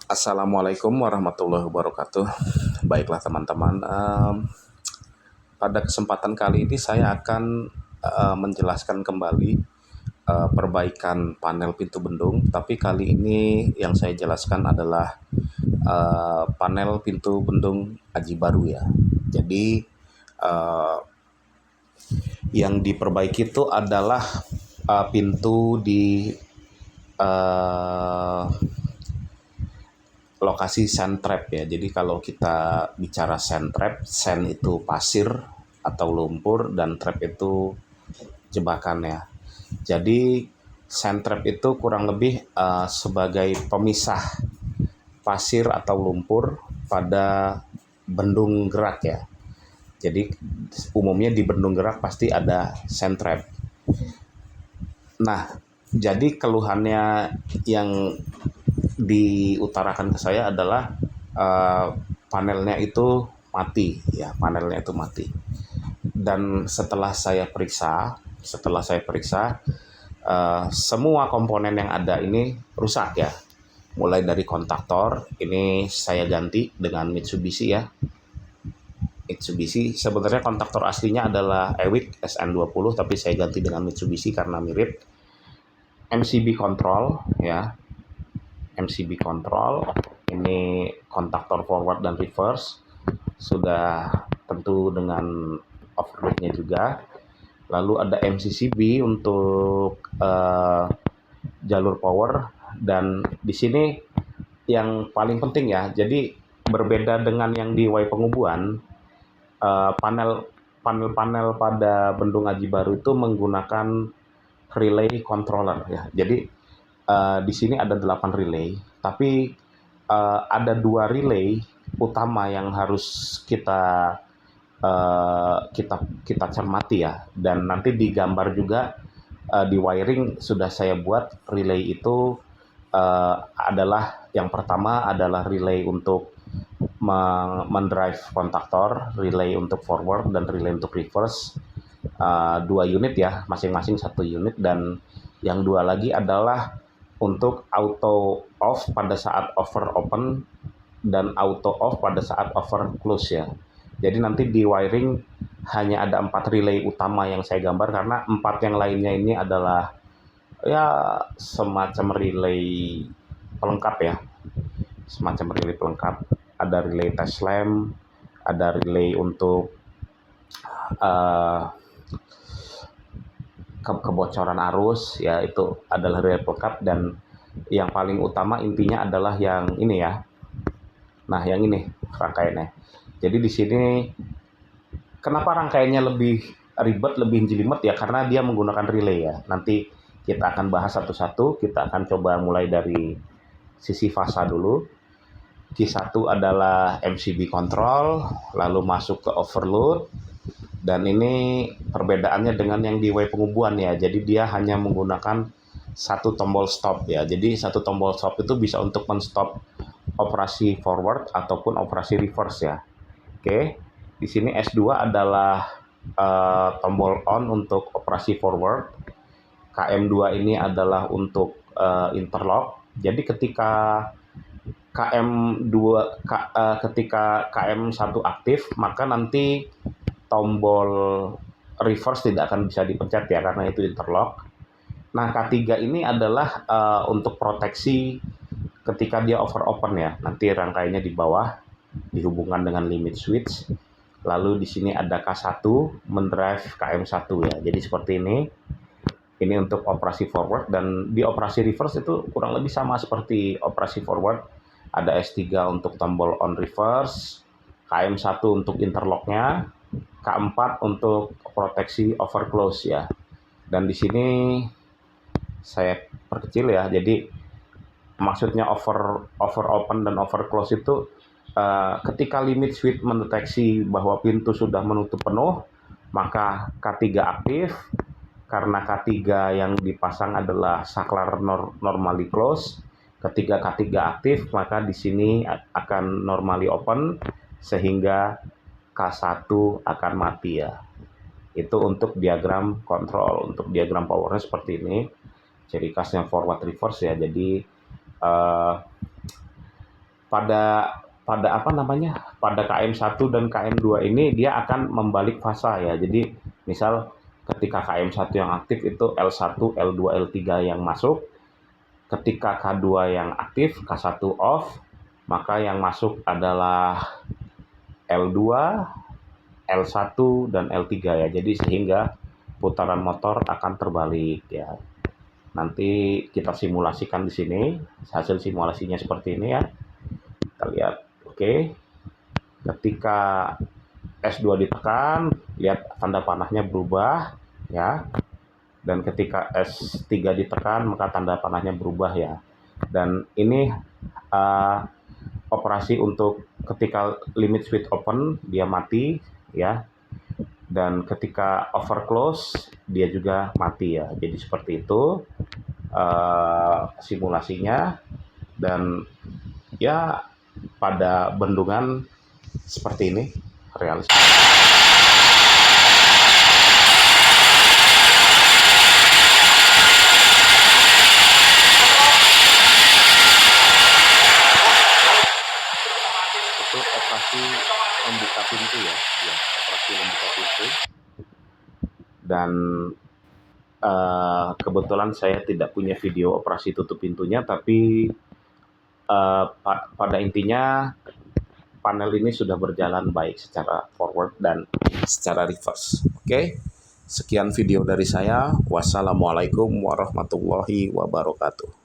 Assalamualaikum warahmatullahi wabarakatuh. Baiklah teman-teman, pada kesempatan kali ini saya akan menjelaskan kembali perbaikan panel pintu bendung. Tapi kali ini yang saya jelaskan adalah panel pintu bendung Aji Baru ya. Jadi eh, yang diperbaiki itu adalah pintu di eh, lokasi sand trap ya. Jadi kalau kita bicara sand trap, sand itu pasir atau lumpur dan trap itu jebakan ya. Jadi sand trap itu kurang lebih sebagai pemisah pasir atau lumpur pada bendung gerak ya. Jadi umumnya di bendung gerak pasti ada sand trap. Nah, jadi keluhannya yang diutarakan ke saya adalah uh, panelnya itu mati ya, panelnya itu mati. Dan setelah saya periksa semua komponen yang ada ini rusak ya, mulai dari kontaktor ini saya ganti dengan Mitsubishi ya. Mitsubishi sebenarnya kontaktor aslinya adalah Ewik SN20, tapi saya ganti dengan Mitsubishi karena mirip. MCB control ya, MCB control ini kontaktor forward dan reverse sudah tentu dengan overloadnya juga. Lalu ada MCCB untuk jalur power, dan di sini yang paling penting ya. Jadi berbeda dengan yang di Wai Pengubuan, panel panel-panel pada Bendung Aji Baru itu menggunakan relay controller ya. Jadi di sini ada 8 relay, tapi ada 2 relay utama yang harus kita cermati ya. Dan nanti di gambar juga di wiring sudah saya buat relay itu adalah yang pertama adalah relay untuk mendrive kontaktor, relay untuk forward dan relay untuk reverse. 2 unit ya, masing-masing 1 unit, dan yang 2 lagi adalah untuk auto off pada saat over open dan auto off pada saat over close ya. Jadi nanti di wiring hanya ada 4 relay utama yang saya gambar, karena 4 yang lainnya ini adalah ya semacam relay pelengkap ya, semacam relay pelengkap. Ada relay test lamp, ada relay untuk uh, kebocoran arus ya, itu adalah relay pelengkap. Dan yang paling utama intinya adalah yang ini ya. Nah, yang ini rangkaiannya. Jadi di sini kenapa rangkaiannya lebih ribet, lebih jelimet ya, karena dia menggunakan relay ya. Nanti kita akan bahas satu-satu, kita akan coba mulai dari sisi fasa dulu. Q1 adalah MCB control, lalu masuk ke overload, dan ini perbedaannya dengan yang di Wai Pengubuan ya. Jadi dia hanya menggunakan satu tombol stop ya. Jadi satu tombol stop itu bisa untuk men-stop operasi forward ataupun operasi reverse ya. Oke, di sini S2 adalah tombol on untuk operasi forward. KM2 ini adalah untuk interlock. Jadi ketika KM1 aktif, maka nanti tombol reverse tidak akan bisa dipencet ya, karena itu interlock. Nah, K3 ini adalah untuk proteksi ketika dia over open ya. Nanti rangkaiannya di bawah dihubungkan dengan limit switch. Lalu di sini ada K1 mendrive KM1 ya. Jadi seperti ini. Ini untuk operasi forward, dan di operasi reverse itu kurang lebih sama seperti operasi forward. Ada S3 untuk tombol on reverse, KM1 untuk interlocknya, K4 untuk proteksi over close ya. Dan di sini saya perkecil ya. Jadi maksudnya over open dan over close itu ketika limit switch mendeteksi bahwa pintu sudah menutup penuh, maka K3 aktif. Karena K3 yang dipasang adalah saklar normally close. Ketika K3 aktif, maka di sini akan normally open sehingga K1 akan mati ya. Itu untuk diagram kontrol. Untuk diagram powernya seperti ini. Ciri khasnya forward reverse ya. Jadi pada pada KM1 dan KM2 ini dia akan membalik fasa ya. Jadi misal ketika KM1 yang aktif itu L1, L2, L3 yang masuk, ketika K2 yang aktif, K1 off, maka yang masuk adalah L2, L1 dan L3 ya. Jadi sehingga putaran motor akan terbalik ya. Nanti kita simulasikan di sini, hasil simulasinya seperti ini ya. Kita lihat. Oke. Ketika S2 ditekan, lihat tanda panahnya berubah ya. Dan ketika S3 ditekan, maka tanda panahnya berubah ya. Dan ini operasi untuk ketika limit switch open dia mati ya. Dan ketika overclose dia juga mati ya. Jadi seperti itu simulasinya. Dan ya pada bendungan seperti ini realistis. Itu operasi membuka pintu ya, operasi membuka pintu. Dan kebetulan saya tidak punya video operasi tutup pintunya, tapi pada intinya panel ini sudah berjalan baik secara forward dan secara reverse. Oke, sekian video dari saya. Wassalamualaikum warahmatullahi wabarakatuh.